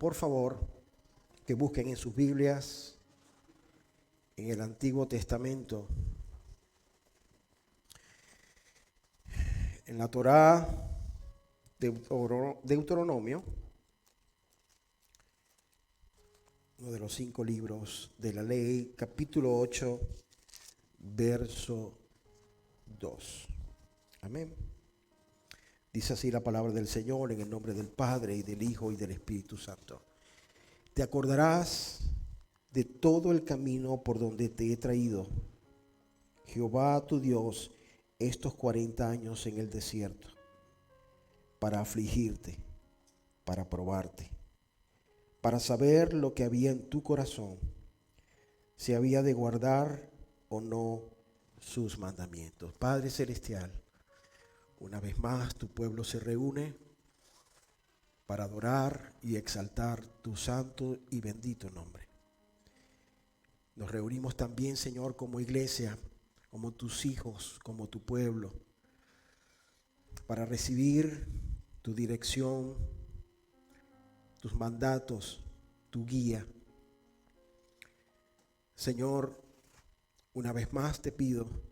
por favor, que busquen en sus Biblias, en el Antiguo Testamento, en la Torá, Deuteronomio, uno de los 5 libros de la ley, capítulo 8, verso 2. Amén. Dice así la palabra del Señor en el nombre del Padre y del Hijo y del Espíritu Santo. Te acordarás de todo el camino por donde te he traído, Jehová tu Dios, estos 40 años en el desierto, para afligirte, para probarte, para saber lo que había en tu corazón, si había de guardar o no sus mandamientos. Padre Celestial, una vez más tu pueblo se reúne para adorar y exaltar tu santo y bendito nombre. Nos reunimos también, Señor, como iglesia, como tus hijos, como tu pueblo, para recibir tu dirección, tus mandatos, tu guía. Señor, una vez más te pido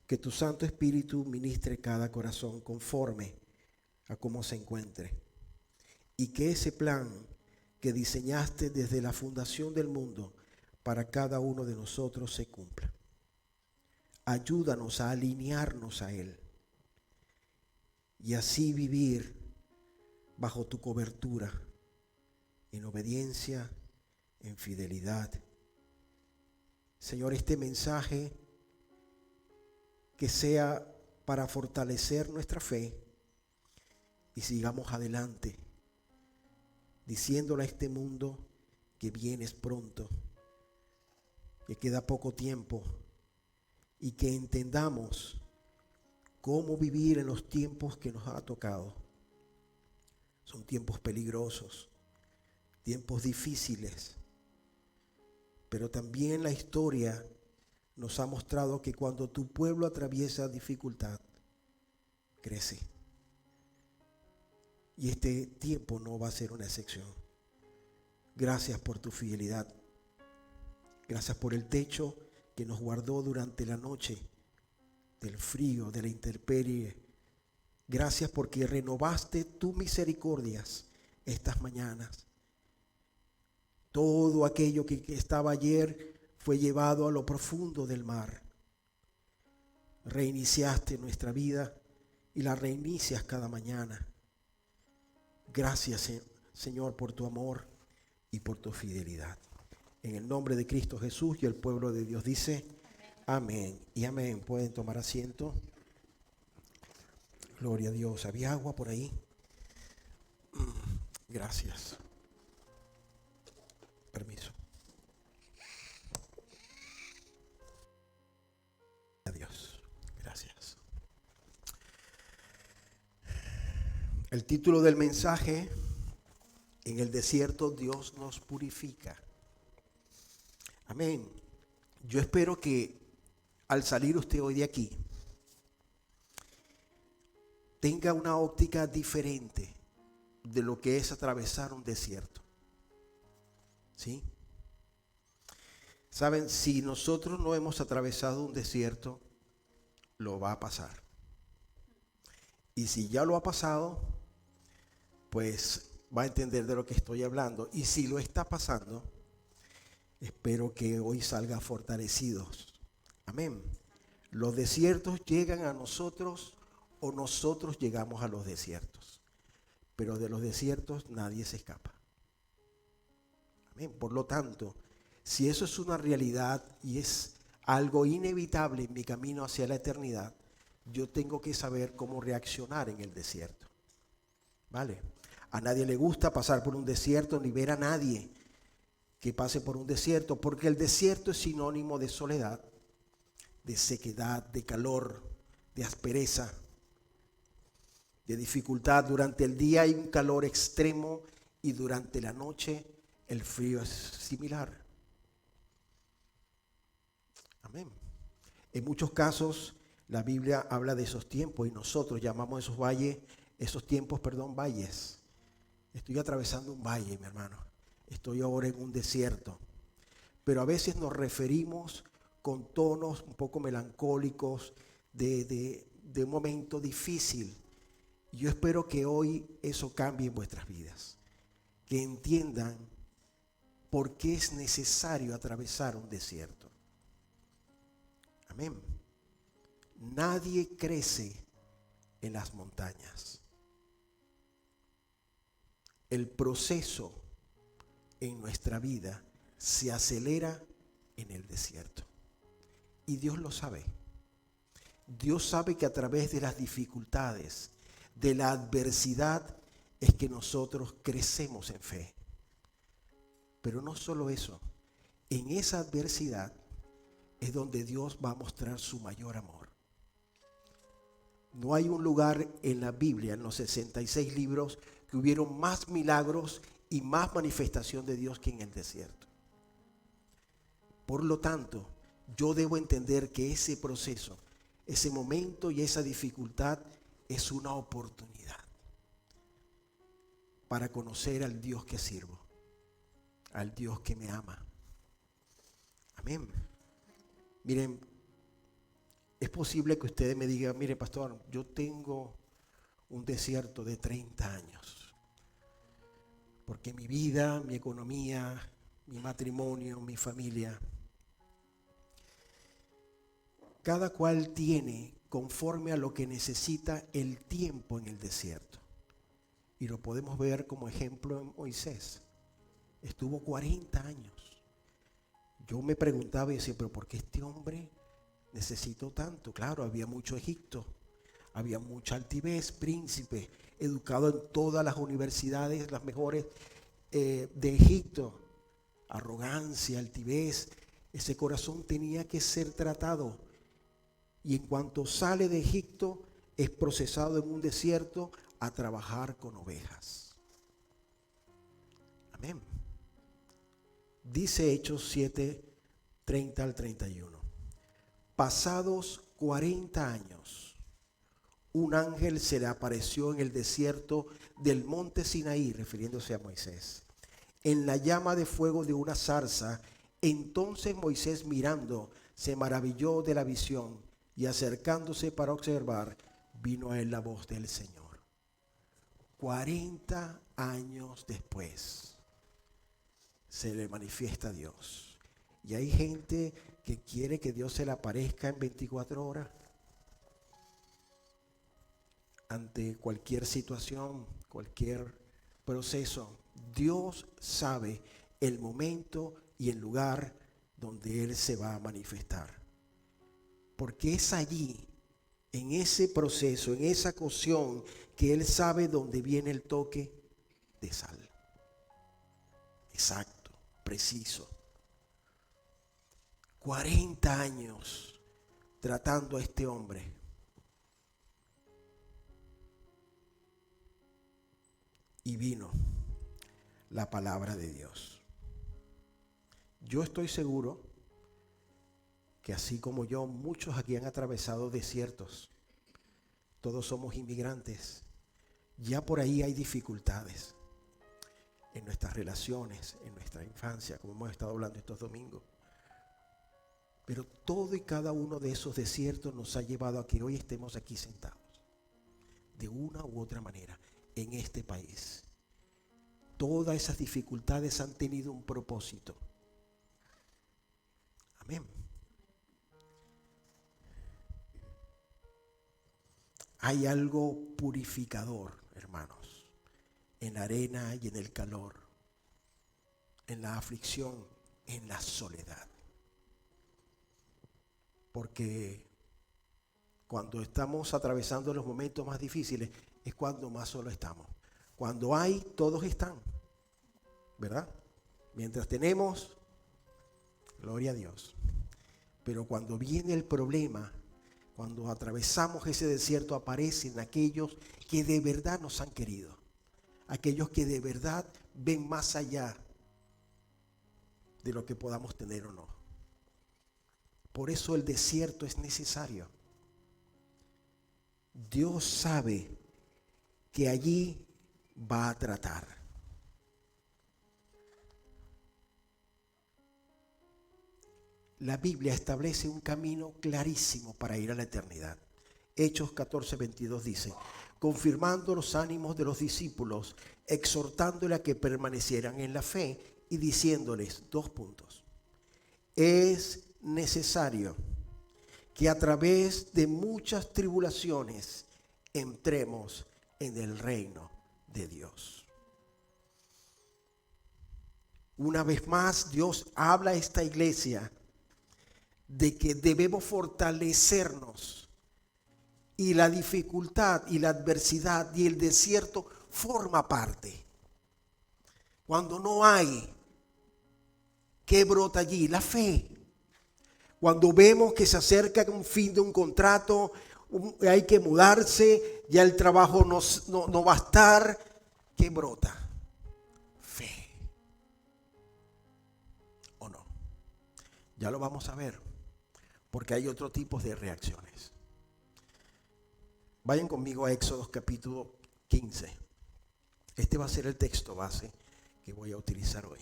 que tu Santo Espíritu ministre cada corazón conforme a cómo se encuentre, y que ese plan que diseñaste desde la fundación del mundo para cada uno de nosotros se cumpla. Ayúdanos a alinearnos a Él y así vivir bajo tu cobertura, en obediencia, en fidelidad. Señor, este mensaje que sea para fortalecer nuestra fe y sigamos adelante, diciéndole a este mundo que vienes pronto, que queda poco tiempo y que entendamos cómo vivir en los tiempos que nos ha tocado. Son tiempos peligrosos, tiempos difíciles, pero también la historia nos ha mostrado que cuando tu pueblo atraviesa dificultad, crece. Y este tiempo no va a ser una excepción. Gracias por tu fidelidad. Gracias por el techo que nos guardó durante la noche, del frío, de la intemperie. Gracias porque renovaste tus misericordias estas mañanas. Todo aquello que estaba ayer fue llevado a lo profundo del mar. Reiniciaste nuestra vida y la reinicias cada mañana. Gracias, Señor, por tu amor y por tu fidelidad. En el nombre de Cristo Jesús y el pueblo de Dios dice amén y amén. Pueden tomar asiento. Gloria a Dios. ¿Había agua por ahí? Gracias. Permiso. Adiós. Gracias. El título del mensaje: en el desierto Dios nos purifica. Amén. Yo espero que al salir usted hoy de aquí tenga una óptica diferente de lo que es atravesar un desierto. ¿Sí? Saben, si nosotros no hemos atravesado un desierto, lo va a pasar. Y si ya lo ha pasado, pues va a entender de lo que estoy hablando. Y si lo está pasando, espero que hoy salga fortalecidos. Amén. Los desiertos llegan a nosotros o nosotros llegamos a los desiertos. Pero de los desiertos nadie se escapa. Amén. Por lo tanto, si eso es una realidad y es algo inevitable en mi camino hacia la eternidad, yo tengo que saber cómo reaccionar en el desierto. ¿Vale? A nadie le gusta pasar por un desierto ni ver a nadie que pase por un desierto, porque el desierto es sinónimo de soledad, de sequedad, de calor, de aspereza, de dificultad. Durante el día hay un calor extremo y durante la noche el frío es similar. Amén. En muchos casos la Biblia habla de esos tiempos y nosotros llamamos esos valles, valles. Estoy atravesando un valle, mi hermano. Estoy ahora en un desierto. Pero a veces nos referimos con tonos un poco melancólicos de un momento difícil. Yo espero que hoy eso cambie en vuestras vidas. Que entiendan por qué es necesario atravesar un desierto. Amén. Nadie crece en las montañas. El proceso en nuestra vida se acelera en el desierto. Y Dios lo sabe. Dios sabe que a través de las dificultades, de la adversidad, es que nosotros crecemos en fe. Pero no solo eso, en esa adversidad es donde Dios va a mostrar su mayor amor. No hay un lugar en la Biblia, en los 66 libros, que hubieron más milagros y más manifestación de Dios que en el desierto. Por lo tanto, yo debo entender que ese proceso, ese momento y esa dificultad es una oportunidad para conocer al Dios que sirvo, al Dios que me ama. Amén. Miren, es posible que ustedes me digan, mire pastor, yo tengo un desierto de 30 años, porque mi vida, mi economía, mi matrimonio, mi familia, cada cual tiene conforme a lo que necesita el tiempo en el desierto. Y lo podemos ver como ejemplo en Moisés. Estuvo 40 años. Yo me preguntaba y decía, pero ¿por qué este hombre necesitó tanto? Claro, había mucho Egipto, había mucha altivez, príncipe, educado en todas las universidades, las mejores de Egipto. Arrogancia, altivez, ese corazón tenía que ser tratado. Y en cuanto sale de Egipto, es procesado en un desierto a trabajar con ovejas. Amén. Dice Hechos 7, 30 al 31. Pasados 40 años, un ángel se le apareció en el desierto del monte Sinaí, refiriéndose a Moisés, en la llama de fuego de una zarza. Entonces Moisés, mirando, se maravilló de la visión, y acercándose para observar, vino a él la voz del Señor. 40 años después se le manifiesta a Dios. Y hay gente que quiere que Dios se le aparezca en 24 horas. Ante cualquier situación, cualquier proceso, Dios sabe el momento y el lugar donde Él se va a manifestar. Porque es allí, en ese proceso, en esa cocción, que Él sabe dónde viene el toque de sal. Exacto, preciso. 40 años tratando a este hombre. Y vino la palabra de Dios. Yo estoy seguro que así como yo, muchos aquí han atravesado desiertos. Todos somos inmigrantes. Ya por ahí hay dificultades en nuestras relaciones, en nuestra infancia, como hemos estado hablando estos domingos. Pero todo y cada uno de esos desiertos nos ha llevado a que hoy estemos aquí sentados, de una u otra manera, en este país. Todas esas dificultades han tenido un propósito. Amén. Hay algo purificador, hermanos, en la arena y en el calor, en la aflicción, en la soledad. Porque cuando estamos atravesando los momentos más difíciles es cuando más solo estamos. Cuando hay, todos están, ¿verdad? Mientras tenemos, gloria a Dios. Pero cuando viene el problema, cuando atravesamos ese desierto, aparecen aquellos que de verdad nos han querido. Aquellos que de verdad ven más allá de lo que podamos tener o no. Por eso el desierto es necesario. Dios sabe que allí va a tratar. la Biblia establece un camino clarísimo para ir a la eternidad. Hechos 14:22 dice: confirmando los ánimos de los discípulos, exhortándoles a que permanecieran en la fe y diciéndoles, 2 puntos. Es necesario que a través de muchas tribulaciones entremos en el reino de Dios. Una vez más, Dios habla a esta iglesia de que debemos fortalecernos, y la dificultad y la adversidad y el desierto forma parte. Cuando no hay, ¿qué brota allí? La fe. Cuando vemos que se acerca un fin de un contrato, hay que mudarse, ya el trabajo no va a estar, ¿qué brota? Fe. ¿O no? Ya lo vamos a ver, porque hay otro tipo de reacciones. Vayan conmigo a Éxodo capítulo 15. Este va a ser el texto base que voy a utilizar hoy.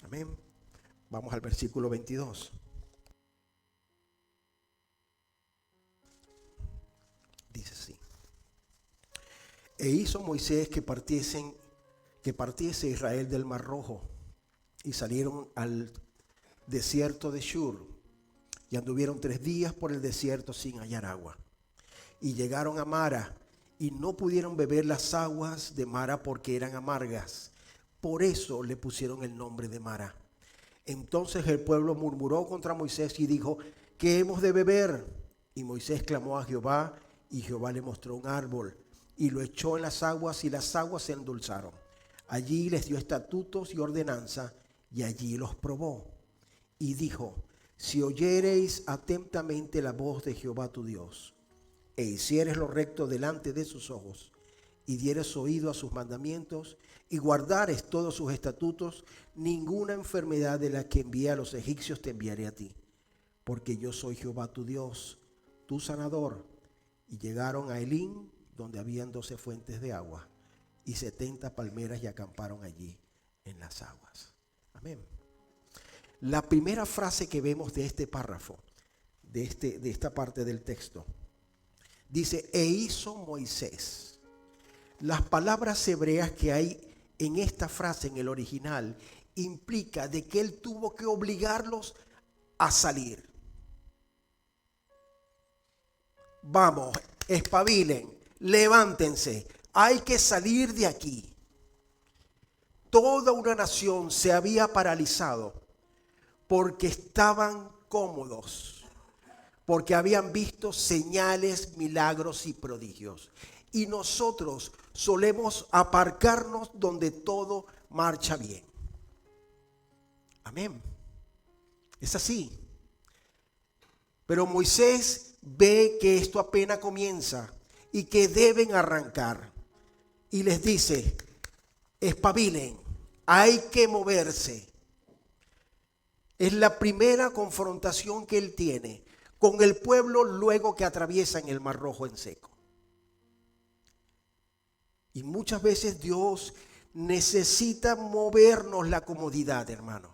Amén. Vamos al versículo 22. Dice así: e hizo Moisés que partiese Israel del Mar Rojo, y salieron al desierto de Shur, y anduvieron 3 días por el desierto sin hallar agua. Y llegaron a Mara, y no pudieron beber las aguas de Mara porque eran amargas. Por eso le pusieron el nombre de Mara. Entonces el pueblo murmuró contra Moisés y dijo: ¿qué hemos de beber? Y Moisés clamó a Jehová, y Jehová le mostró un árbol, y lo echó en las aguas, y las aguas se endulzaron. Allí les dio estatutos y ordenanza, y allí los probó. Y dijo: si oyereis atentamente la voz de Jehová tu Dios, e hicieres lo recto delante de sus ojos, y dieres oído a sus mandamientos, y guardares todos sus estatutos, ninguna enfermedad de la que envié a los egipcios te enviaré a ti, porque yo soy Jehová tu Dios, tu sanador. Y llegaron a Elim, donde habían 12 fuentes de agua, y 70 palmeras, y acamparon allí en las aguas. Amén. La primera frase que vemos de este párrafo, de esta parte del texto, dice: e hizo Moisés. Las palabras hebreas que hay en esta frase en el original implica de que él tuvo que obligarlos a salir. Vamos, espabilen, levántense, hay que salir de aquí. Toda una nación se había paralizado porque estaban cómodos, porque habían visto señales, milagros y prodigios. Y nosotros solemos aparcarnos donde todo marcha bien. Amén. Es así. Pero Moisés ve que esto apenas comienza y que deben arrancar. Y les dice: espabilen, hay que moverse. Es la primera confrontación que él tiene con el pueblo luego que atraviesan el Mar Rojo en seco. Y muchas veces Dios necesita movernos la comodidad, hermanos.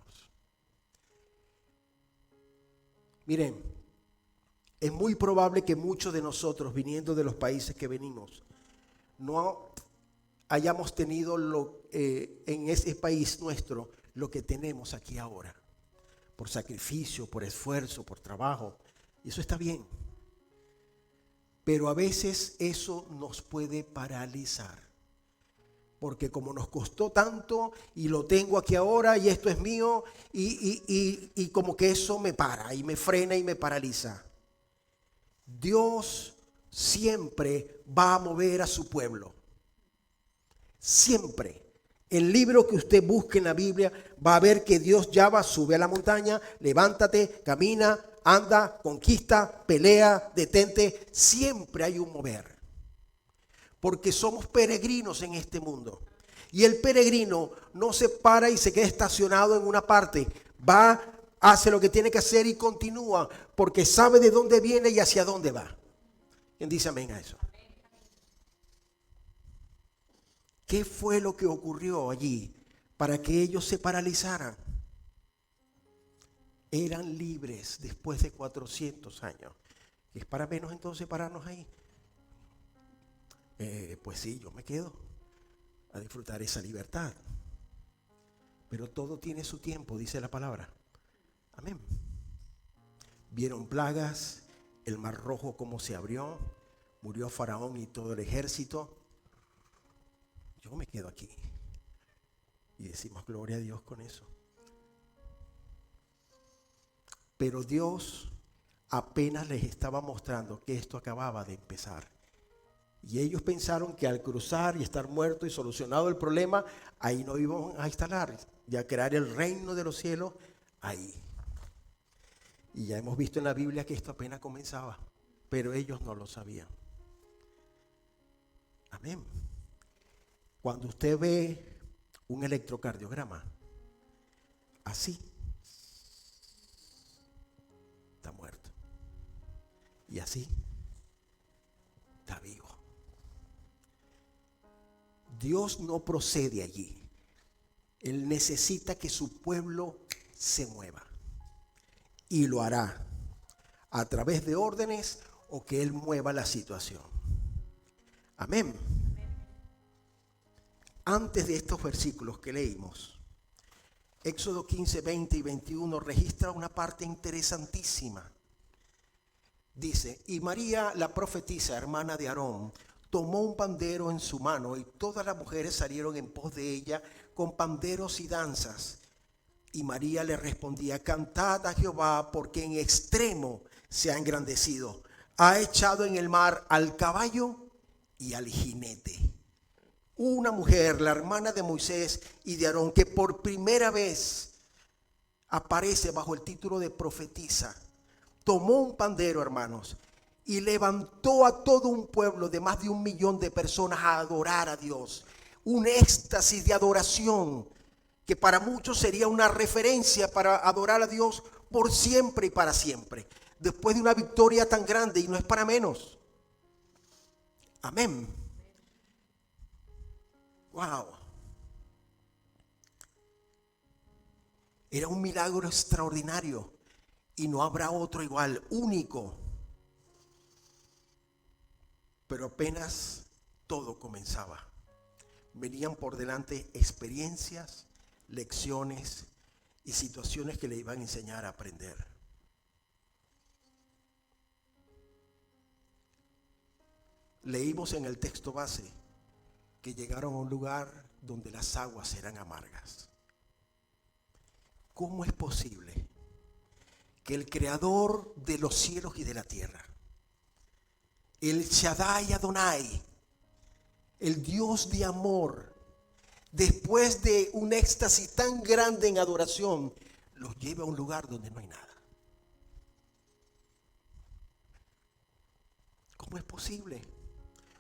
Miren, es muy probable que muchos de nosotros, viniendo de los países que venimos, no hayamos tenido en ese país nuestro lo que tenemos aquí ahora. Por sacrificio, por esfuerzo, por trabajo. Y eso está bien. Pero a veces eso nos puede paralizar. Porque como nos costó tanto y lo tengo aquí ahora y esto es mío y como que eso me para y me frena y me paraliza. Dios siempre va a mover a su pueblo. Siempre. El libro que usted busque en la Biblia va a ver que Dios llama, sube a la montaña, levántate, camina, anda, conquista, pelea, detente. Siempre hay un mover. Porque somos peregrinos en este mundo. Y el peregrino no se para y se queda estacionado en una parte. Va, hace lo que tiene que hacer y continúa. Porque sabe de dónde viene y hacia dónde va. ¿Quién dice amén a eso? ¿Qué fue lo que ocurrió allí para que ellos se paralizaran? Eran libres después de 400 años. ¿Es para menos entonces pararnos ahí? Pues sí, yo me quedo a disfrutar esa libertad. Pero todo tiene su tiempo, dice la palabra. Amén. Vieron plagas, el mar rojo como se abrió, murió Faraón y todo el ejército. Yo me quedo aquí. Y decimos gloria a Dios con eso. Pero Dios apenas les estaba mostrando que esto acababa de empezar. Y ellos pensaron que al cruzar y estar muertos y solucionado el problema, ahí no iban a instalar y a crear el reino de los cielos ahí. Y ya hemos visto en la Biblia que esto apenas comenzaba, pero ellos no lo sabían. Amén. Cuando usted ve un electrocardiograma, así, está muerto. Y así, está vivo. Dios no procede allí. Él necesita que su pueblo se mueva. Y lo hará a través de órdenes o que Él mueva la situación. Amén. Antes de estos versículos que leímos, Éxodo 15, 20 y 21 registra una parte interesantísima. Dice, y María, la profetisa, hermana de Aarón, tomó un pandero en su mano y todas las mujeres salieron en pos de ella con panderos y danzas. Y María le respondía, cantad a Jehová porque en extremo se ha engrandecido. Ha echado en el mar al caballo y al jinete. Una mujer, la hermana de Moisés y de Aarón, que por primera vez aparece bajo el título de profetisa, tomó un pandero, hermanos, y levantó a todo un pueblo de más de 1 millón de personas a adorar a Dios. Un éxtasis de adoración que para muchos sería una referencia para adorar a Dios por siempre y para siempre. Después de una victoria tan grande, y no es para menos. Amén. Wow. Era un milagro extraordinario y no habrá otro igual, único. Pero apenas todo comenzaba. Venían por delante experiencias, lecciones y situaciones que le iban a enseñar a aprender. Leímos en el texto base que llegaron a un lugar donde las aguas eran amargas. ¿Cómo es posible que el creador de los cielos y de la tierra, el Shaddai Adonai, el Dios de amor, después de un éxtasis tan grande en adoración, los lleve a un lugar donde no hay nada? ¿Cómo es posible?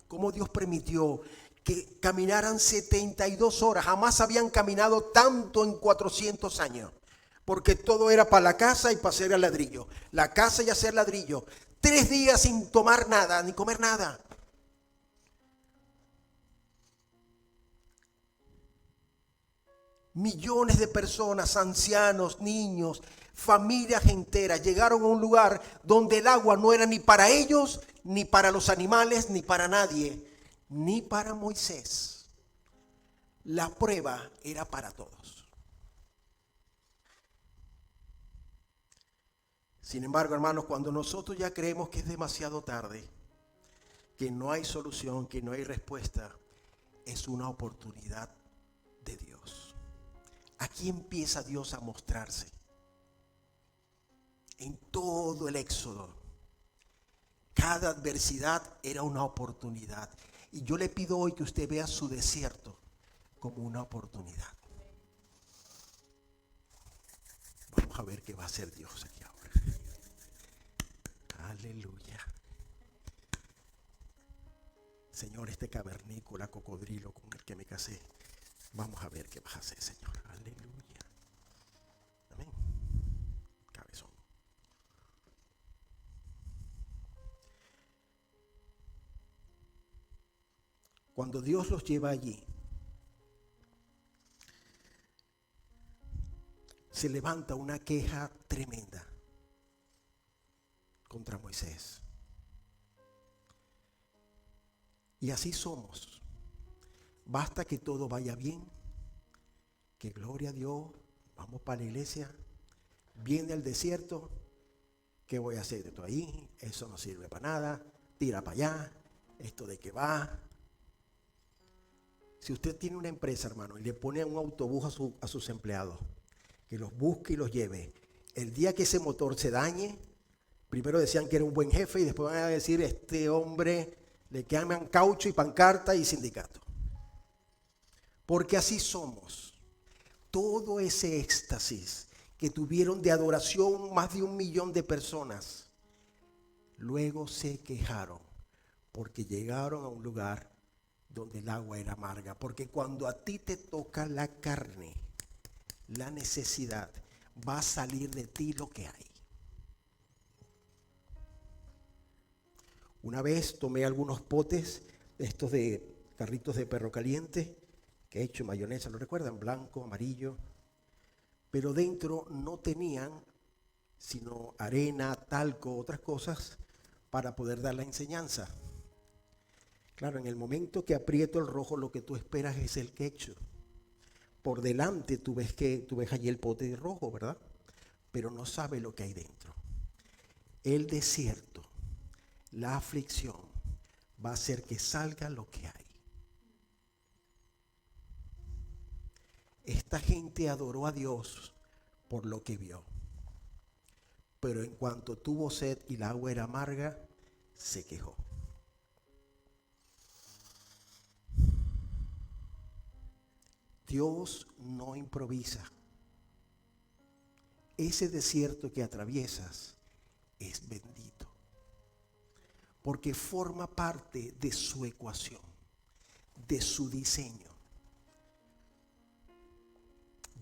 ¿Cómo Dios permitió que caminaran 72 horas? Jamás habían caminado tanto en 400 años. Porque todo era para la casa y para hacer el ladrillo. La casa y hacer ladrillo. 3 días sin tomar nada, ni comer nada. Millones de personas, ancianos, niños, familias enteras, llegaron a un lugar donde el agua no era ni para ellos, ni para los animales, ni para nadie, ni para Moisés. La prueba era para todos. Sin embargo, hermanos, cuando nosotros ya creemos que es demasiado tarde, que no hay solución, que no hay respuesta, es una oportunidad de Dios. Aquí empieza Dios a mostrarse. En todo el Éxodo, cada adversidad era una oportunidad. Y yo le pido hoy que usted vea su desierto como una oportunidad. Vamos a ver qué va a hacer Dios aquí ahora. Aleluya. Señor, este cavernícola, cocodrilo con el que me casé, vamos a ver qué vas a hacer, Señor. Aleluya. Amén. Cabezón. Cuando Dios los lleva allí, se levanta una queja tremenda contra Moisés. Y así somos. Basta que todo vaya bien, que gloria a Dios, vamos para la iglesia, viene el desierto, ¿qué voy a hacer de todo ahí? Eso no sirve para nada, tira para allá, esto de qué va. Si usted tiene una empresa, hermano, y le pone un autobús a sus empleados, que los busque y los lleve, el día que ese motor se dañe, primero decían que era un buen jefe y después van a decir, este hombre le queman caucho y pancarta y sindicato. Porque así somos. Todo ese éxtasis que tuvieron de adoración más de 1 millón de personas, luego se quejaron porque llegaron a un lugar donde el agua era amarga. Porque cuando a ti te toca la carne, la necesidad, va a salir de ti lo que hay. Una vez tomé algunos potes, estos de carritos de perro caliente, que he hecho mayonesa, ¿lo recuerdan? Blanco, amarillo. Pero dentro no tenían sino arena, talco, otras cosas para poder dar la enseñanza. Claro, en el momento que aprieto el rojo, lo que tú esperas es el ketchup. Por delante tú ves allí el pote de rojo, ¿verdad? Pero no sabes lo que hay dentro. El desierto, la aflicción, va a hacer que salga lo que hay. Esta gente adoró a Dios por lo que vio. Pero en cuanto tuvo sed y el agua era amarga, se quejó. Dios no improvisa. Ese desierto que atraviesas es bendito, porque forma parte de su ecuación, de su diseño.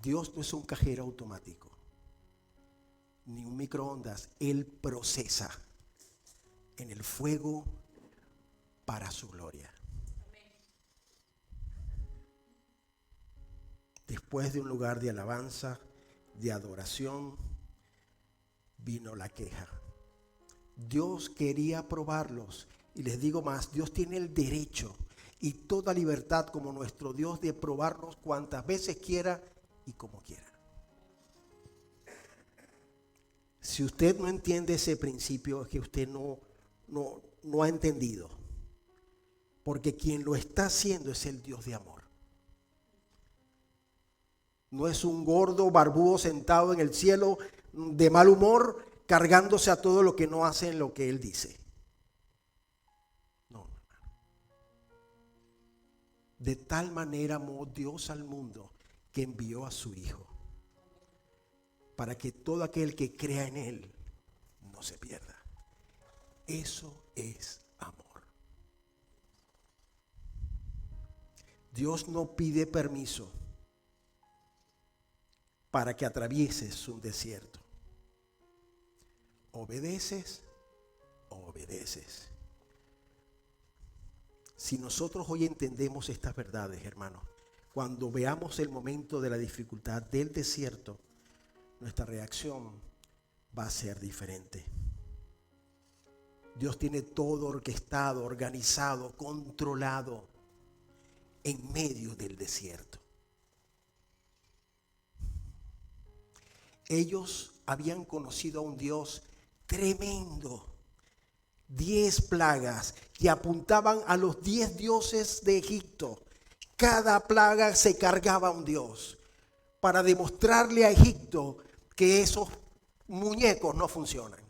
Dios no es un cajero automático, ni un microondas. Él procesa en el fuego para su gloria. Después de un lugar de alabanza, de adoración, vino la queja. Dios quería probarlos. Y les digo más, Dios tiene el derecho y toda libertad como nuestro Dios de probarnos cuantas veces quiera y como quiera. Si usted no entiende ese principio, es que usted no ha entendido. Porque quien lo está haciendo es el Dios de amor. No es un gordo barbudo sentado en el cielo de mal humor, cargándose a todo lo que no hacen lo que Él dice. No, hermano. De tal manera amó Dios al mundo que envió a su Hijo, para que todo aquel que crea en Él no se pierda. Eso es amor. Dios no pide permiso para que atravieses un desierto. Obedeces, obedeces. Si nosotros hoy entendemos estas verdades, hermanos, cuando veamos el momento de la dificultad del desierto, nuestra reacción va a ser diferente. Dios tiene todo orquestado, organizado, controlado en medio del desierto. Ellos habían conocido a un Dios tremendo. 10 plagas que apuntaban a los 10 dioses de Egipto. Cada plaga se cargaba a un dios para demostrarle a Egipto que esos muñecos no funcionan.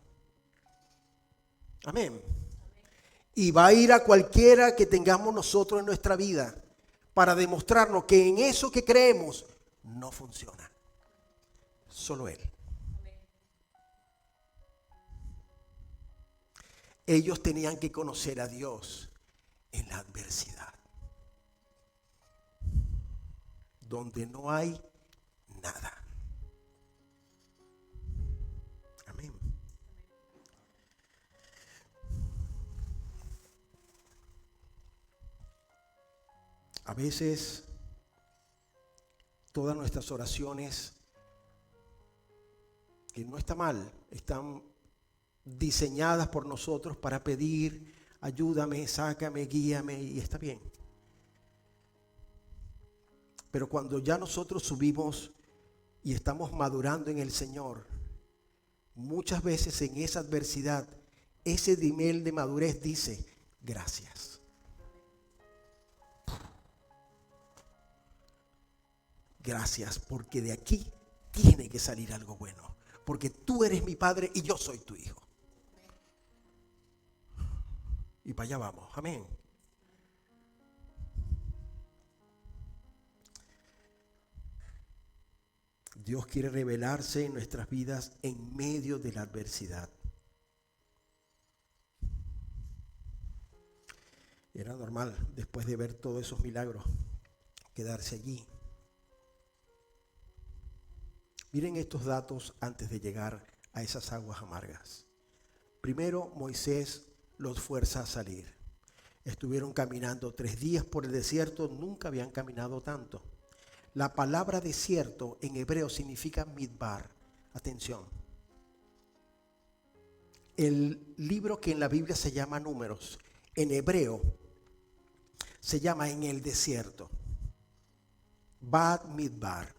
Amén. Y va a ir a cualquiera que tengamos nosotros en nuestra vida para demostrarnos que en eso que creemos no funciona. Solo Él. Ellos tenían que conocer a Dios en la adversidad, donde no hay nada. Amén. A veces todas nuestras oraciones que no está mal, están diseñadas por nosotros para pedir, ayúdame, sácame, guíame, y está bien. Pero cuando ya nosotros subimos y estamos madurando en el Señor, muchas veces en esa adversidad, ese nivel de madurez dice, gracias. Gracias, porque de aquí tiene que salir algo bueno. Porque tú eres mi padre y yo soy tu hijo. Y para allá vamos, amén. Dios quiere revelarse en nuestras vidas en medio de la adversidad. Era normal, después de ver todos esos milagros, quedarse allí. Miren estos datos antes de llegar a esas aguas amargas. Primero, Moisés los fuerza a salir. Estuvieron caminando 3 días por el desierto, nunca habían caminado tanto. La palabra desierto en hebreo significa midbar. Atención. El libro que en la Biblia se llama Números, en hebreo se llama En el desierto. Bad midbar.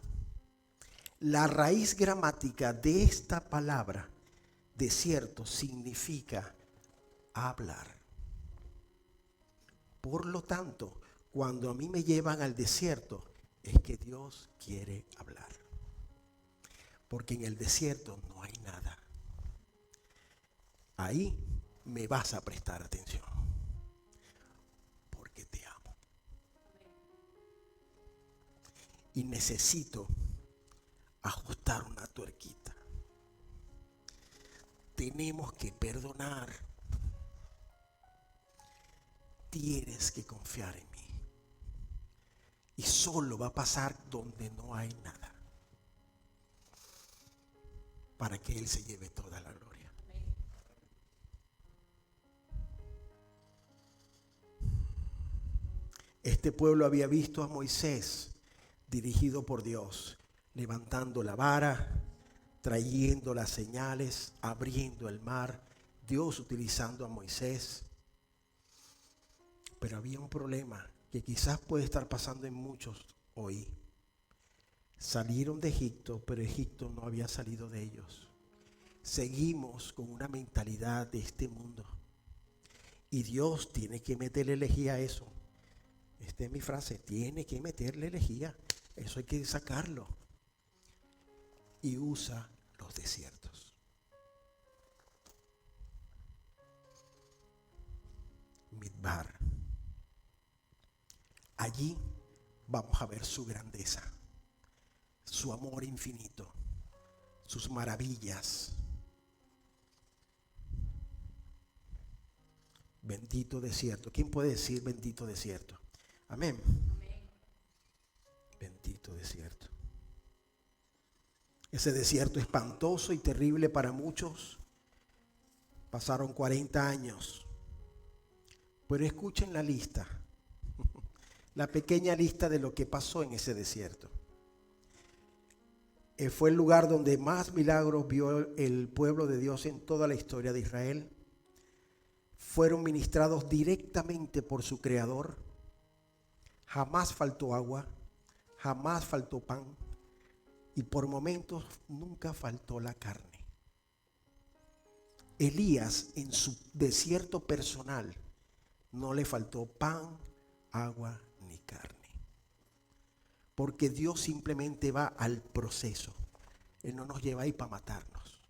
La raíz gramática de esta palabra, desierto, significa hablar. Por lo tanto, cuando a mí me llevan al desierto, es que Dios quiere hablar. Porque en el desierto no hay nada. Ahí me vas a prestar atención. Porque te amo. Y necesito ajustar una tuerquita. Tenemos que perdonar. Tienes que confiar en mí. Y solo va a pasar donde no hay nada. Para que Él se lleve toda la gloria. Este pueblo había visto a Moisés dirigido por Dios, levantando la vara, trayendo las señales, abriendo el mar, Dios utilizando a Moisés. Pero había un problema que quizás puede estar pasando en muchos hoy. Salieron de Egipto, pero Egipto no había salido de ellos. Seguimos con una mentalidad de este mundo. Y Dios tiene que meterle lejía a eso. Esta es mi frase, tiene que meterle lejía. Eso hay que sacarlo. Y usa los desiertos. Midbar. Allí vamos a ver su grandeza, su amor infinito, sus maravillas. Bendito desierto. ¿Quién puede decir bendito desierto? Amén. Bendito desierto. Ese desierto espantoso y terrible para muchos. Pasaron 40 años. Pero escuchen la lista. La pequeña lista de lo que pasó en ese desierto. Fue el lugar donde más milagros vio el pueblo de Dios en toda la historia de Israel. Fueron ministrados directamente por su Creador. Jamás faltó agua, jamás faltó pan y por momentos nunca faltó la carne. Elías en su desierto personal no le faltó pan, agua ni carne. Porque Dios simplemente va al proceso. Él no nos lleva ahí para matarnos,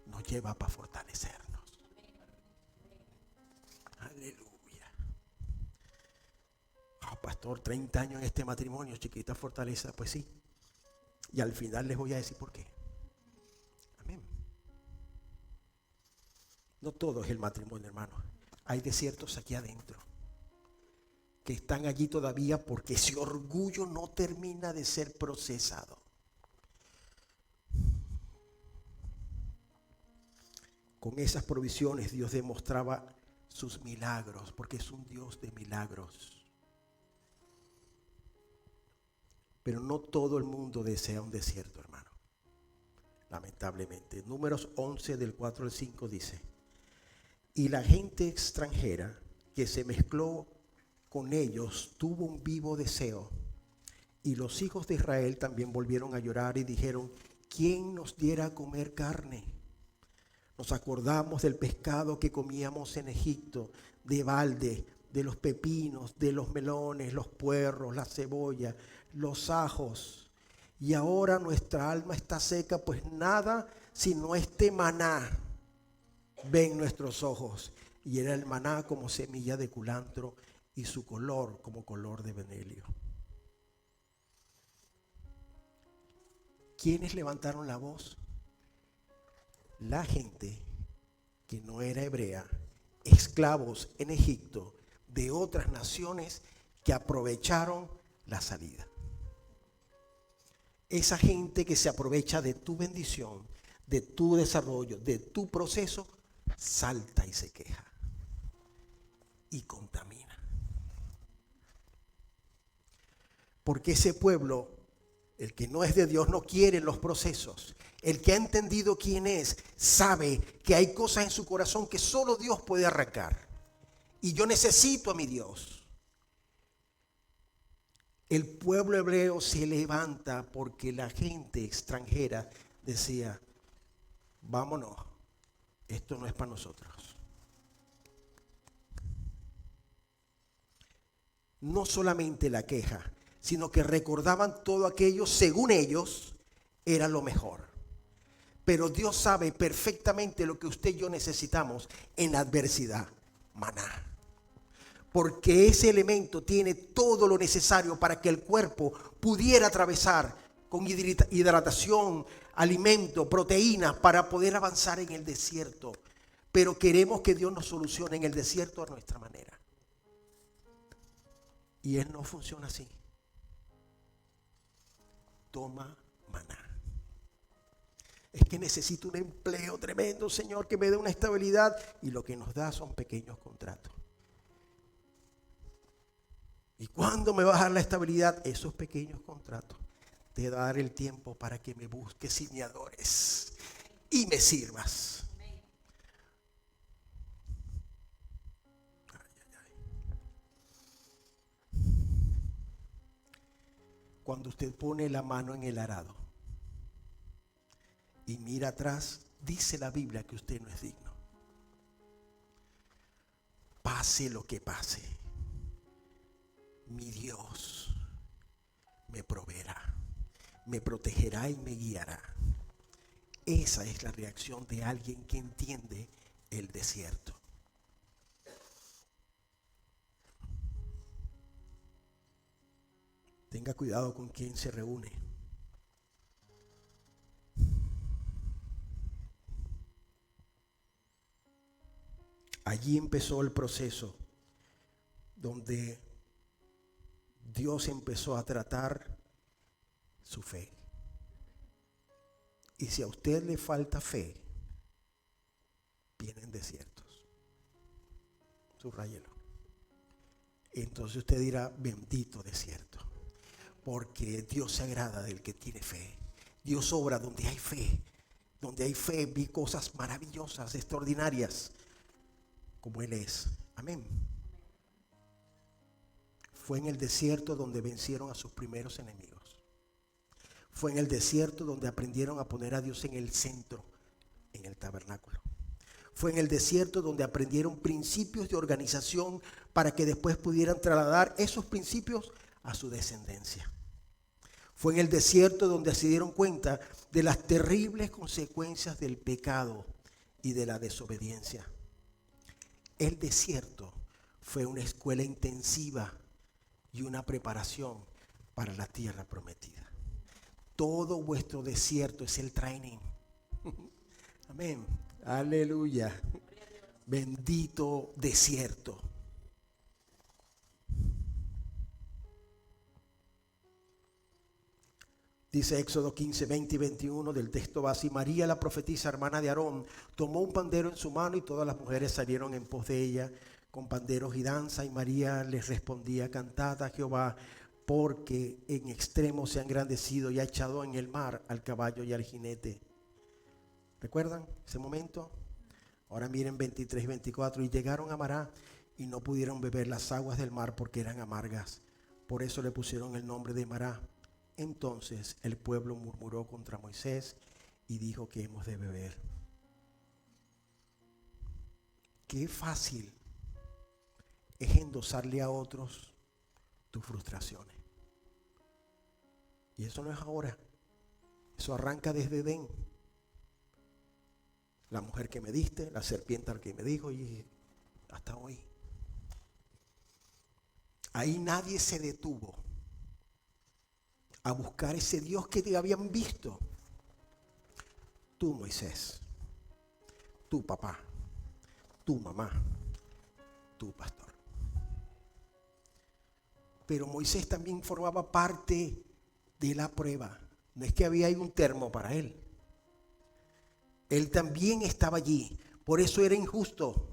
nos lleva para fortalecernos. Aleluya. Pastor, 30 años en este matrimonio, chiquita fortaleza, pues sí. Y al final les voy a decir por qué. Amén. No todo es el matrimonio, hermano. Hay desiertos aquí adentro que están allí todavía porque ese orgullo no termina de ser procesado. Con esas provisiones Dios demostraba sus milagros, porque es un Dios de milagros. Pero no todo el mundo desea un desierto, hermano. lamentablemente. Números 11 del 4 al 5 dice: y la gente extranjera que se mezcló con ellos tuvo un vivo deseo. Y los hijos de Israel también volvieron a llorar y dijeron: ¿quién nos diera a comer carne? Nos acordamos del pescado que comíamos en Egipto, de balde, de los pepinos, de los melones, los puerros, la cebolla, los ajos. Y ahora nuestra alma está seca, pues nada sino este maná ven nuestros ojos. Y era el maná como semilla de culantro y su color como color de benelio. ¿Quiénes levantaron la voz? La gente que no era hebrea, esclavos en Egipto de otras naciones que aprovecharon la salida. Esa gente que se aprovecha de tu bendición, de tu desarrollo, de tu proceso, salta y se queja y contamina. Porque ese pueblo, el que no es de Dios, no quiere los procesos. El que ha entendido quién es, sabe que hay cosas en su corazón que solo Dios puede arrancar. Y yo necesito a mi Dios. El pueblo hebreo se levanta porque la gente extranjera decía: vámonos, esto no es para nosotros. No solamente la queja, sino que recordaban todo aquello, según ellos, era lo mejor. Pero Dios sabe perfectamente lo que usted y yo necesitamos en la adversidad: maná. Porque ese elemento tiene todo lo necesario para que el cuerpo pudiera atravesar con hidratación, alimento, proteína, para poder avanzar en el desierto. Pero queremos que Dios nos solucione en el desierto a nuestra manera. Y Él no funciona así. Toma maná. Es que necesito un empleo tremendo, Señor, que me dé una estabilidad. Y lo que nos da son pequeños contratos. ¿Y cuándo me va a dar la estabilidad? Esos pequeños contratos. Te va a dar el tiempo para que me busques y me adores y me sirvas. Ay, ay, ay. Cuando usted pone la mano en el arado y mira atrás, dice la Biblia que usted no es digno. Pase lo que pase, mi Dios me proveerá, me protegerá y me guiará. Esa es la reacción de alguien que entiende el desierto. Tenga cuidado con quien se reúne. Allí empezó el proceso donde Dios empezó a tratar su fe. Y si a usted le falta fe, vienen desiertos. Subráyelo. Entonces usted dirá: bendito desierto. Porque Dios se agrada del que tiene fe. Dios obra donde hay fe. Donde hay fe, vi cosas maravillosas, extraordinarias, como Él es. Amén. Fue en el desierto donde vencieron a sus primeros enemigos. Fue en el desierto donde aprendieron a poner a Dios en el centro, en el tabernáculo. Fue en el desierto donde aprendieron principios de organización para que después pudieran trasladar esos principios a su descendencia. Fue en el desierto donde se dieron cuenta de las terribles consecuencias del pecado y de la desobediencia. El desierto fue una escuela intensiva y una preparación para la tierra prometida. Todo vuestro desierto es el training. Amén. Aleluya. Bendito desierto. Dice Éxodo 15, 20 y 21 del texto base: y María, la profetisa, hermana de Aarón, tomó un pandero en su mano y todas las mujeres salieron en pos de ella con panderos y danza. Y María les respondía: cantad a Jehová, porque en extremo se ha engrandecido y ha echado en el mar al caballo y al jinete. ¿Recuerdan ese momento? Ahora miren 23 y 24. Y llegaron a Mará y no pudieron beber las aguas del mar porque eran amargas. Por eso le pusieron el nombre de Mará. Entonces el pueblo murmuró contra Moisés y dijo que hemos de beber. Qué fácil es endosarle a otros tus frustraciones. Y eso no es ahora. Eso arranca desde Edén. La mujer que me diste, la serpiente que me dijo y hasta hoy. Ahí nadie se detuvo a buscar ese Dios que te habían visto. Tú, Moisés, tu papá, tu mamá, tu pastor. Pero Moisés también formaba parte de la prueba. No es que había ahí un termo para él. Él también estaba allí. Por eso era injusto.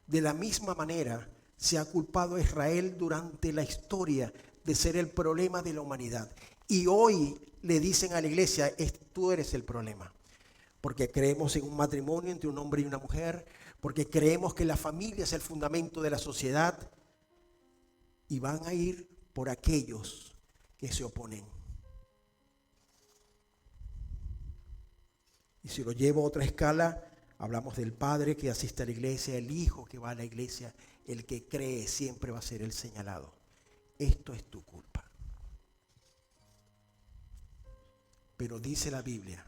De la misma manera se ha culpado a Israel durante la historia de ser el problema de la humanidad. Y hoy le dicen a la iglesia, tú eres el problema. Porque creemos en un matrimonio entre un hombre y una mujer. Porque creemos que la familia es el fundamento de la sociedad. Y van a ir por aquellos que se oponen. Y si lo llevo a otra escala, hablamos del padre que asiste a la iglesia, el hijo que va a la iglesia, el que cree siempre va a ser el señalado. Esto es tu culpa. Pero dice la Biblia,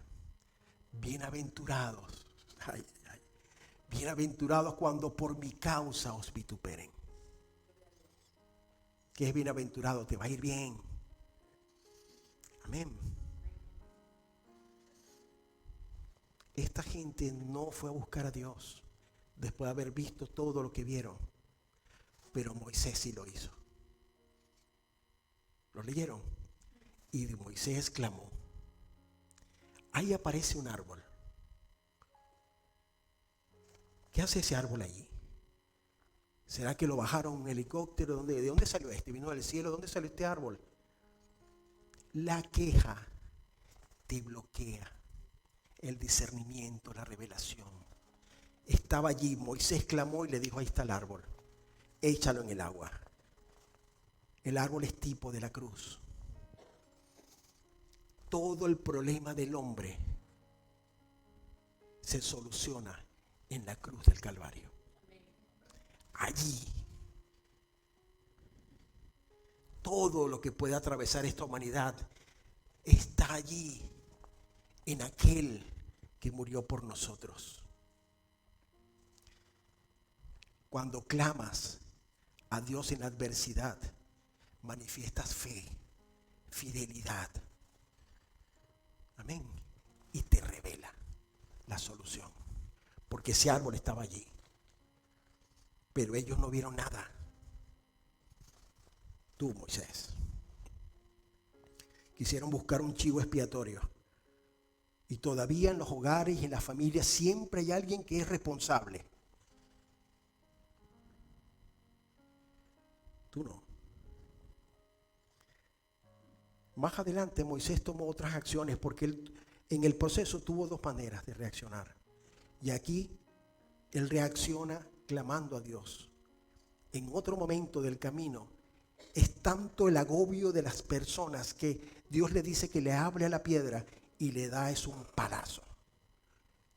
bienaventurados, bienaventurados cuando por mi causa os vituperen. ¿Qué es bienaventurado? Te va a ir bien. Amén. Esta gente no fue a buscar a Dios después de haber visto todo lo que vieron. Pero Moisés sí lo hizo. ¿Lo leyeron? Y Moisés clamó. Ahí aparece un árbol. ¿Qué hace ese árbol allí? ¿Será que lo bajaron en un helicóptero? ¿De dónde salió este? ¿Vino del cielo? ¿Dónde salió este árbol? La queja te bloquea el discernimiento, la revelación. Estaba allí, Moisés clamó y le dijo, ahí está el árbol, échalo en el agua. El árbol es tipo de la cruz. Todo el problema del hombre se soluciona en la cruz del Calvario. Allí, todo lo que puede atravesar esta humanidad está allí, en aquel que murió por nosotros. Cuando clamas a Dios en la adversidad, manifiestas fe, fidelidad. Amén. Y te revela la solución. Porque ese árbol estaba allí. Pero ellos no vieron nada. Tú, Moisés. Quisieron buscar un chivo expiatorio. Y todavía en los hogares y en las familias siempre hay alguien que es responsable. Tú no. Más adelante Moisés tomó otras acciones porque él en el proceso tuvo dos maneras de reaccionar. Y aquí él reacciona clamando a Dios. En otro momento del camino es tanto el agobio de las personas que Dios le dice que le hable a la piedra y le da es un palazo.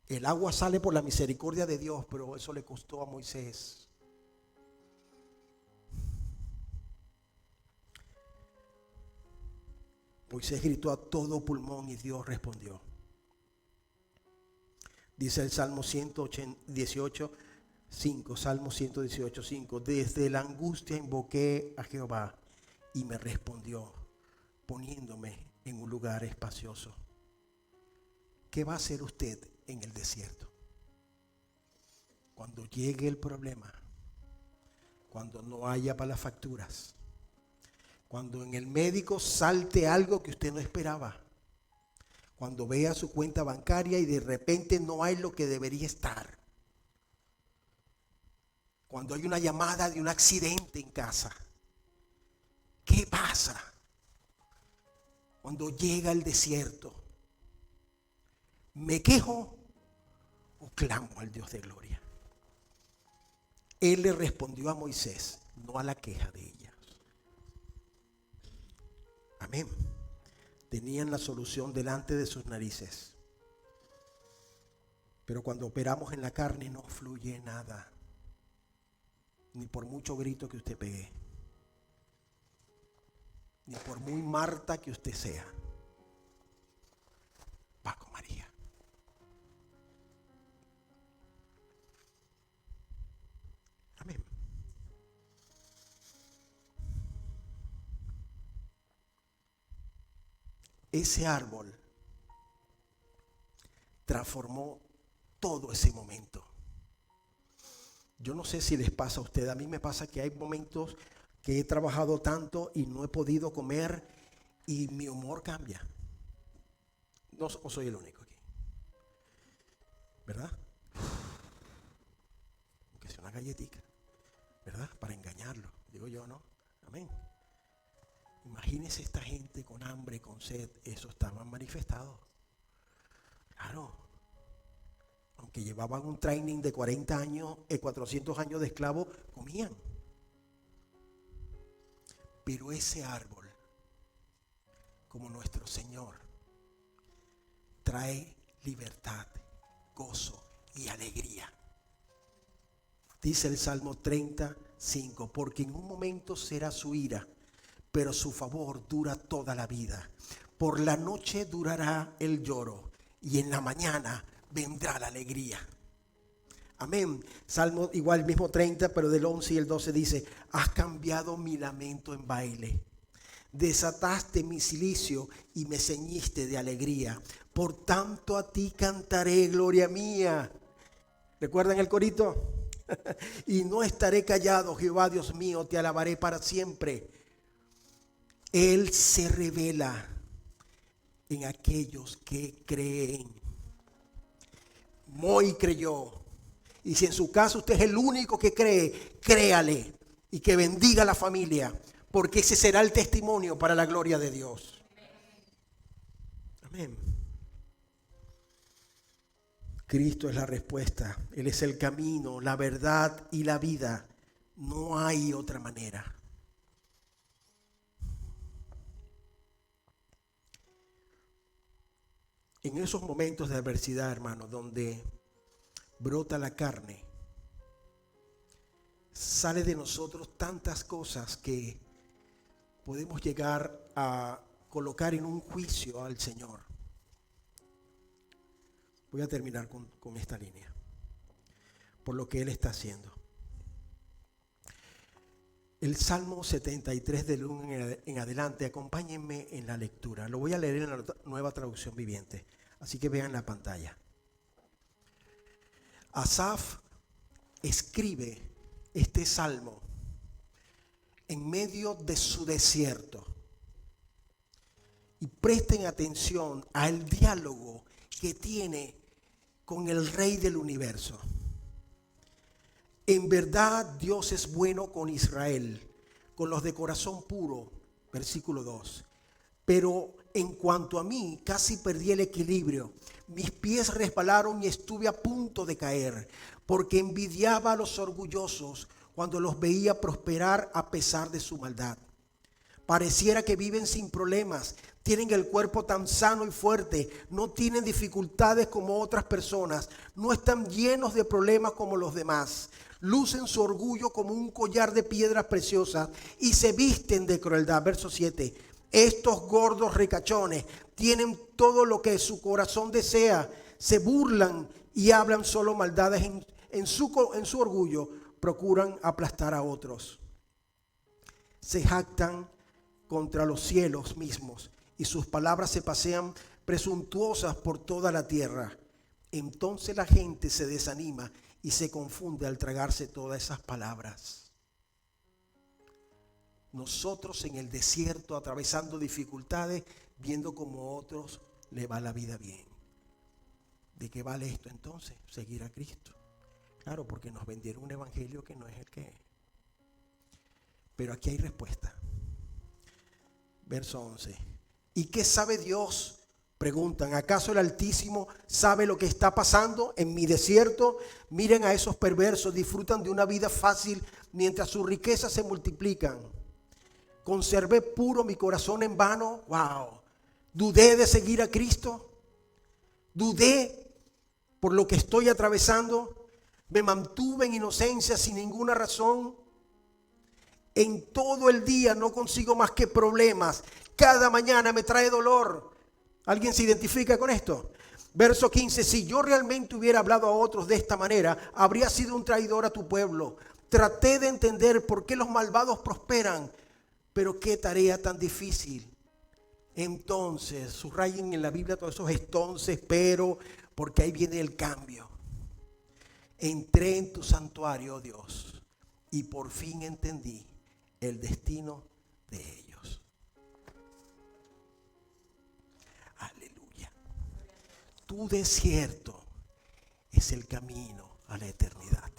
El agua sale por la misericordia de Dios, pero eso le costó a Moisés. Moisés gritó a todo pulmón y Dios respondió. Dice el Salmo 118, 5, Salmo 118, 5. Desde la angustia invoqué a Jehová y me respondió, poniéndome en un lugar espacioso. ¿Qué va a hacer usted en el desierto? Cuando llegue el problema, cuando no haya para las facturas, cuando en el médico salte algo que usted no esperaba, cuando vea su cuenta bancaria y de repente no hay lo que debería estar, cuando hay una llamada de un accidente en casa, ¿qué pasa? Cuando llega el desierto, ¿Me quejo o clamo al Dios de gloria? Él le respondió a Moisés, no a la queja de ellas. Amén. Tenían la solución delante de sus narices. Pero cuando operamos en la carne no fluye nada. Ni por mucho grito que usted pegue. Ni por muy Marta que usted sea. Va con María. Amén. Ese árbol transformó todo ese momento. Yo no sé si les pasa a ustedes, a mí me pasa que hay momentos que he trabajado tanto y no he podido comer y mi humor cambia. No soy el único aquí, ¿verdad? Aunque sea una galletita, ¿verdad? Para engañarlo, digo yo, ¿no? Amén. Imagínense esta gente con hambre, con sed, eso estaban manifestados. Claro. Aunque llevaban un training de 40 años, 400 años de esclavo, comían. Pero ese árbol, como nuestro Señor, trae libertad, gozo y alegría. Dice el Salmo 35, porque en un momento será su ira, pero su favor dura toda la vida. Por la noche durará el lloro y en la mañana vendrá la alegría. Amén. Salmo igual mismo 30, pero del 11 y el 12 dice, has cambiado mi lamento en baile. Desataste mi cilicio y me ceñiste de alegría. Por tanto a ti cantaré, gloria mía. ¿Recuerdan el corito? Y no estaré callado, Jehová Dios mío, te alabaré para siempre. Él se revela en aquellos que creen. Moy creyó. Y si en su caso usted es el único que cree, créale y que bendiga a la familia, porque ese será el testimonio para la gloria de Dios. Amén. Cristo es la respuesta. Él es el camino, la verdad y la vida. No hay otra manera. En esos momentos de adversidad, hermano, donde brota la carne, sale de nosotros tantas cosas que podemos llegar a colocar en un juicio al Señor. Voy a terminar con esta línea, por lo que Él está haciendo. El Salmo 73 del 1 en adelante, acompáñenme en la lectura. Lo voy a leer en la Nueva Traducción Viviente, así que vean la pantalla. Asaf escribe este salmo en medio de su desierto. Y presten atención al diálogo que tiene con el Rey del universo. En verdad Dios es bueno con Israel, con los de corazón puro, versículo 2. Pero en cuanto a mí, casi perdí el equilibrio. Mis pies resbalaron y estuve a punto de caer, porque envidiaba a los orgullosos cuando los veía prosperar a pesar de su maldad. Pareciera que viven sin problemas, tienen el cuerpo tan sano y fuerte, no tienen dificultades como otras personas, no están llenos de problemas como los demás. Lucen su orgullo como un collar de piedras preciosas y se visten de crueldad. Verso 7. Estos gordos ricachones tienen todo lo que su corazón desea, se burlan y hablan solo maldades en su orgullo, procuran aplastar a otros. Se jactan contra los cielos mismos y sus palabras se pasean presuntuosas por toda la tierra. Entonces la gente se desanima y se confunde al tragarse todas esas palabras. Nosotros en el desierto atravesando dificultades, viendo como otros le va la vida bien. ¿De qué vale esto entonces? Seguir a Cristo. Claro, porque nos vendieron un evangelio que no es el que es. Pero aquí hay respuesta. Verso 11. ¿Y qué sabe Dios? Preguntan, ¿acaso el Altísimo sabe lo que está pasando en mi desierto? Miren a esos perversos, disfrutan de una vida fácil mientras sus riquezas se multiplican. Conservé puro mi corazón en vano. Wow. Dudé de seguir a Cristo. Dudé por lo que estoy atravesando. Me mantuve en inocencia sin ninguna razón. En todo el día no consigo más que problemas. Cada mañana me trae dolor. ¿Alguien se identifica con esto? Verso 15, si yo realmente hubiera hablado a otros de esta manera, habría sido un traidor a tu pueblo. Traté de entender por qué los malvados prosperan, pero qué tarea tan difícil. Entonces, subrayen en la Biblia todos esos entonces, pero, porque ahí viene el cambio. Entré en tu santuario, oh Dios, y por fin entendí el destino de ellos. Tu desierto es el camino a la eternidad.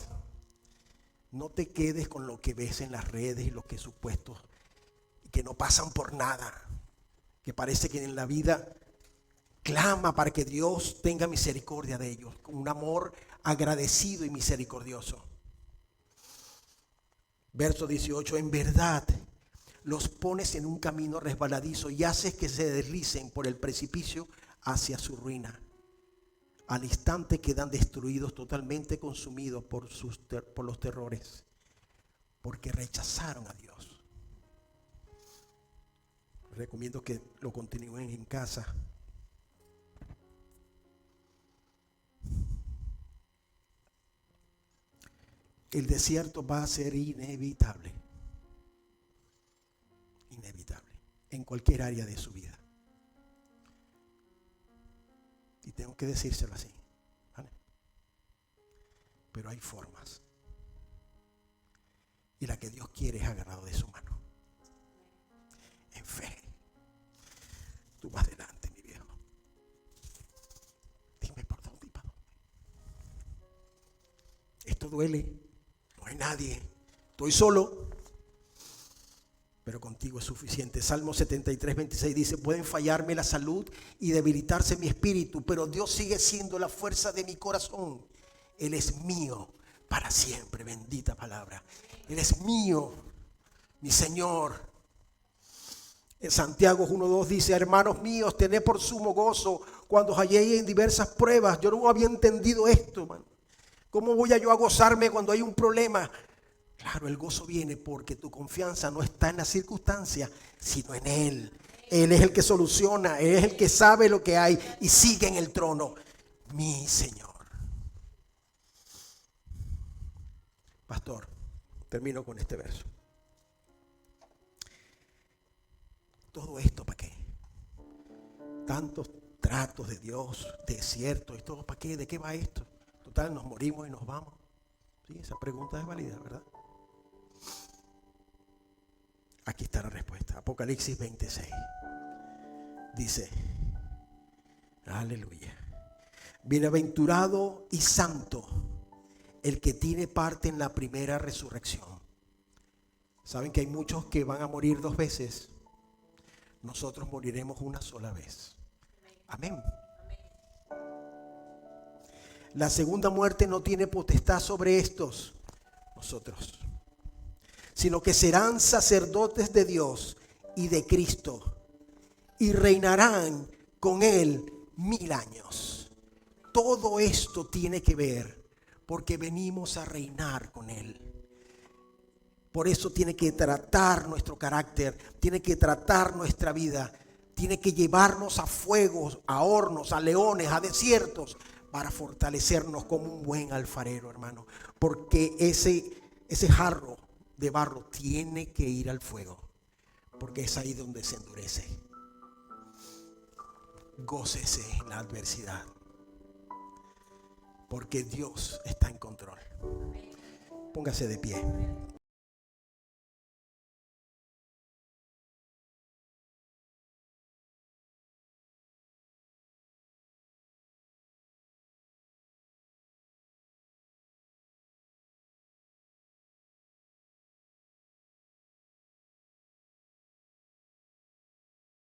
No te quedes con lo que ves en las redes y los que supuestos que no pasan por nada, que parece que en la vida clama para que Dios tenga misericordia de ellos, con un amor agradecido y misericordioso. Verso 18, en verdad los pones en un camino resbaladizo y haces que se deslicen por el precipicio hacia su ruina. Al instante quedan destruidos, totalmente consumidos por los terrores, porque rechazaron a Dios. Les recomiendo que lo continúen en casa. El desierto va a ser inevitable. Inevitable. En cualquier área de su vida. Y tengo que decírselo así, ¿vale? Pero hay formas. Y la que Dios quiere es agarrado de su mano. En fe. Tú vas adelante, mi viejo. Dime por dónde y para dónde. Esto duele. No hay nadie. Estoy solo. Pero contigo es suficiente. Salmo 73, 26 dice, pueden fallarme la salud y debilitarse mi espíritu, pero Dios sigue siendo la fuerza de mi corazón. Él es mío para siempre, bendita palabra. Él es mío, mi Señor. En Santiago 1:2 dice, hermanos míos, tened por sumo gozo cuando os halléis en diversas pruebas. Yo no había entendido esto, man. ¿Cómo voy yo a gozarme cuando hay un problema? Claro, el gozo viene porque tu confianza no está en la circunstancia, sino en Él. Él es el que soluciona, Él es el que sabe lo que hay y sigue en el trono. Mi Señor. Pastor, termino con este verso. ¿Todo esto para qué? Tantos tratos de Dios, desiertos y todo, ¿para qué? ¿De qué va esto? Total, nos morimos y nos vamos. Sí, esa pregunta es válida, ¿verdad? Aquí está la respuesta. Apocalipsis 26. Dice, aleluya. Bienaventurado y santo el que tiene parte en la primera resurrección. ¿Saben que hay muchos que van a morir 2 veces? Nosotros moriremos una sola vez. Amén. La segunda muerte no tiene potestad sobre estos, nosotros, sino que serán sacerdotes de Dios y de Cristo y reinarán con Él 1000 años. Todo esto tiene que ver porque venimos a reinar con Él. Por eso tiene que tratar nuestro carácter, tiene que tratar nuestra vida, tiene que llevarnos a fuegos, a hornos, a leones, a desiertos, para fortalecernos como un buen alfarero, hermano. Porque ese jarro de barro tiene que ir al fuego, porque es ahí donde se endurece. Gócese en la adversidad, porque Dios está en control. Póngase de pie.